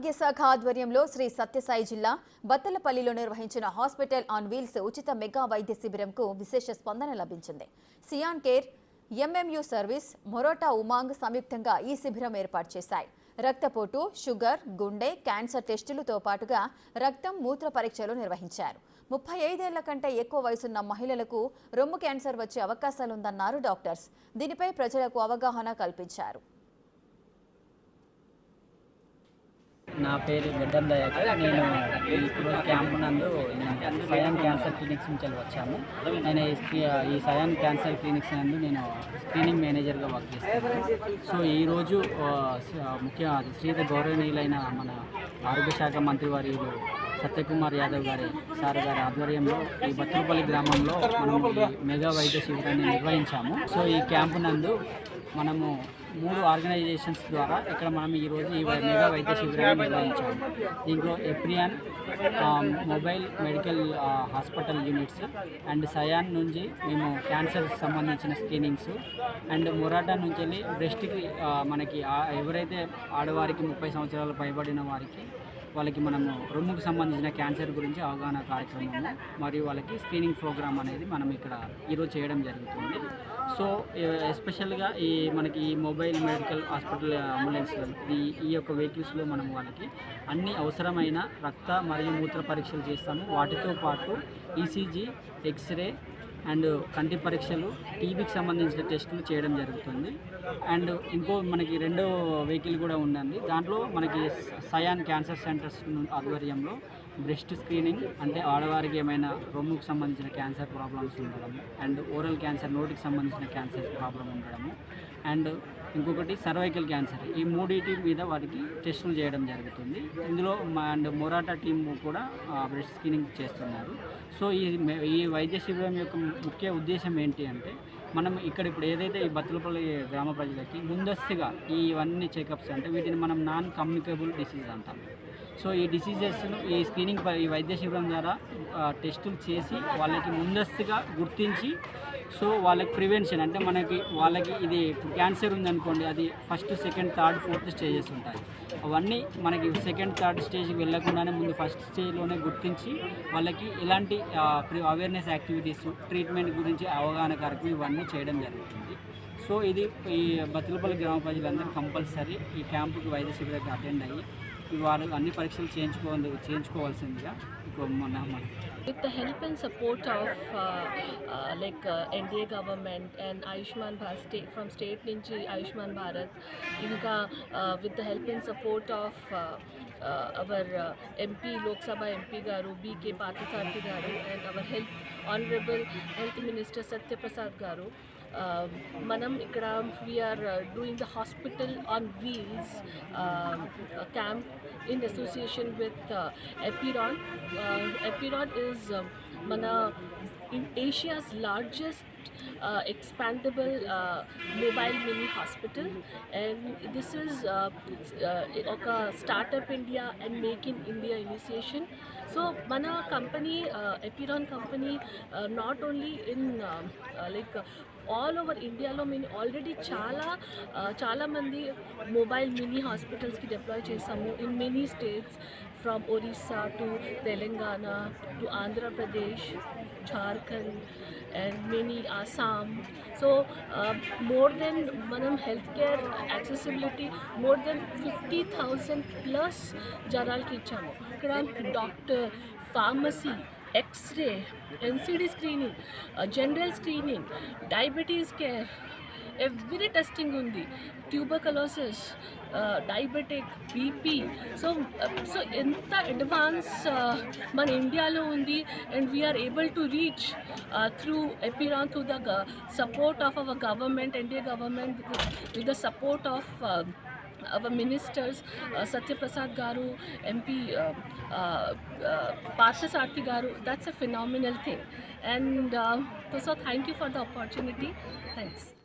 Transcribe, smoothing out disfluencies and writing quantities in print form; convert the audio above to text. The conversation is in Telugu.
ఆరోగ్య శాఖ ఆధ్వర్యంలో శ్రీ సత్యసాయి జిల్లా బత్తలపల్లిలో నిర్వహించిన హాస్పిటల్ ఆన్ వీల్స్ ఉచిత మెగా వైద్య శిబిరంకు విశేష స్పందన లభించింది. సియాన్ కేర్, ఎంఎంయు సర్వీస్, మొరోటా ఉమాంగ్ సంయుక్తంగా ఈ శిబిరం ఏర్పాటు చేశాయి. రక్తపోటు, షుగర్, గుండె, క్యాన్సర్ టెస్టులతో పాటుగా రక్తం, మూత్ర పరీక్షలు నిర్వహించారు. 35 ఏళ్ల కంటే ఎక్కువ వయసున్న మహిళలకు రొమ్ము క్యాన్సర్ వచ్చే అవకాశాలుందన్నారు డాక్టర్స్. దీనిపై ప్రజలకు అవగాహన కల్పించారు. నా పేరు గడ్డం దయాకర్. నేను ఈరోజు క్యాంపు నందు సయాన్ క్యాన్సర్ క్లినిక్స్ నుంచి వచ్చాము. నేను ఈ సయాన్ క్యాన్సర్ క్లినిక్స్ నందు నేను స్క్రీనింగ్ మేనేజర్గా వర్క్ చేస్తాను. సో ఈరోజు ముఖ్య శ్రీత గౌరవనీయులైన మన ఆరోగ్య శాఖ మంత్రి వారు సత్యకుమార్ యాదవ్ గారి ఆధ్వర్యంలో ఈ బత్తలపల్లి గ్రామంలో మనం ఈ మెగా వైద్య శిబిరాన్ని నిర్వహించాము. సో ఈ క్యాంపు నందు మనము 3 ఆర్గనైజేషన్స్ ద్వారా ఇక్కడ మనం ఈరోజు ఈ మెగా వైద్య శిబిరాన్ని నిర్వహించాము. దీంట్లో ఎప్రియాన్ mobile medical hospital units and సయాన్ నుంచి మేము క్యాన్సర్ సంబంధించిన స్క్రీనింగ్స్ అండ్ మొరాటా నుంచి వెళ్ళి బ్రెస్ట్కి మనకి ఎవరైతే ఆడవారికి 30 సంవత్సరాలు పైబడిన వాళ్ళకి మనము రొమ్ముకు సంబంధించిన క్యాన్సర్ గురించి అవగాహన కార్యక్రమము మరియు వాళ్ళకి స్క్రీనింగ్ ప్రోగ్రామ్ అనేది మనం ఇక్కడ ఈరోజు చేయడం జరుగుతుంది. సో ఎస్పెషల్గా మనకి ఈ మొబైల్ మెడికల్ హాస్పిటల్ అంబులెన్స్ ఈ యొక్క వెహికల్స్లో మనం వాళ్ళకి అన్ని అవసరమైన రక్త మరియు మూత్ర పరీక్షలు చేస్తాము. వాటితో పాటు ఈసీజీ, ఎక్స్రే అండ్ కంటి పరీక్షలు, టీబీకి సంబంధించిన టెస్టులు చేయడం జరుగుతుంది. అండ్ ఇంకో మనకి 2వ వెహికల్ కూడా ఉందండి. దాంట్లో మనకి సయాన్ క్యాన్సర్ సెంటర్స్ ఆధ్వర్యంలో బ్రెస్ట్ స్క్రీనింగ్, అంటే ఆడవారికి ఏమైనా రొమ్ముకు సంబంధించిన క్యాన్సర్ ప్రాబ్లమ్స్ ఉండడము అండ్ ఓరల్ క్యాన్సర్, నోటికి సంబంధించిన క్యాన్సర్ ప్రాబ్లం ఉండడము అండ్ ఇంకొకటి సర్వైకల్ క్యాన్సర్, ఈ 3 మీద వాటికి టెస్టులు చేయడం జరుగుతుంది. ఇందులో అండ్ మొరాటా టీమ్ కూడా బ్రెస్ట్ స్క్రీనింగ్ చేస్తున్నారు. సో ఈ వైద్య శిబిరం యొక్క ముఖ్య ఉద్దేశం ఏంటి అంటే మనం ఇప్పుడు ఏదైతే ఈ బత్తలపల్లి గ్రామ ప్రజలకి ముందస్తుగా ఇవన్నీ చెకప్స్, అంటే వీటిని మనం నాన్ కమ్యూనికేబుల్ డిసీజ్ అంటాం. సో ఈ డిసీజెస్ను ఈ స్క్రీనింగ్ ఈ వైద్య శిబిరం ద్వారా టెస్టులు చేసి వాళ్ళకి ముందస్తుగా గుర్తించి, సో వాళ్ళకి ప్రివెన్షన్, అంటే వాళ్ళకి ఇది క్యాన్సర్ ఉందనుకోండి, అది 1st, 2nd, 3rd, 4th stages ఉంటాయి. అవన్నీ మనకి 2nd, 3rd స్టేజ్కి వెళ్ళకుండానే ముందు 1st స్టేజ్లోనే గుర్తించి వాళ్ళకి ఇలాంటి అవేర్నెస్ యాక్టివిటీస్, ట్రీట్మెంట్ గురించి అవగాహన కార్యక్రమం ఇవన్నీ చేయడం జరుగుతుంది. సో ఈ బత్తలపల్లి గ్రామ ప్రజలందరూ కంపల్సరీ ఈ క్యాంపుకి వైద్య శిబిరానికి అటెండ్ అయ్యి వారు అన్ని పరీక్షలు చేయించుకోవాల్సిందిగా With the help and support of NDA government and Ayushman Bharat from state nunchi Ayushman Bharat, inka with the help and support of our MP, Lok Sabha MP garu B.K. Parthasarathy garu and our Honorable Health Minister Satya Prasad garu, manam ikkada we are doing the hospital on wheels camp in association with Epiron. Epiron is in Asia's largest expandable mobile mini hospital, and this is oka startup India and make in India initiation. So mana company Epiron company not only in all over India lo మేము ఆల్రెడీ చాలా మంది మొబైల్ మినీ హాస్పిటల్స్కి డిప్లాయ్ చేసాము in many states, from Orissa to Telangana to Andhra Pradesh, Jharkhand and many Assam. So more than manam healthcare accessibility more than 50,000 plus janalki ichchamu. Ikkada doctor, pharmacy, X-ray, NCD screening, general screening, diabetes care, every testing undi, tuberculosis, diabetic, BP. So enta advance man India lo undi, and we are able to reach through Epiron, through the support of our government, India government, with the support of our ministers, Satya Prasad garu, MP Parthasarathy garu. That's a phenomenal thing, and so thank you for the opportunity. Thanks.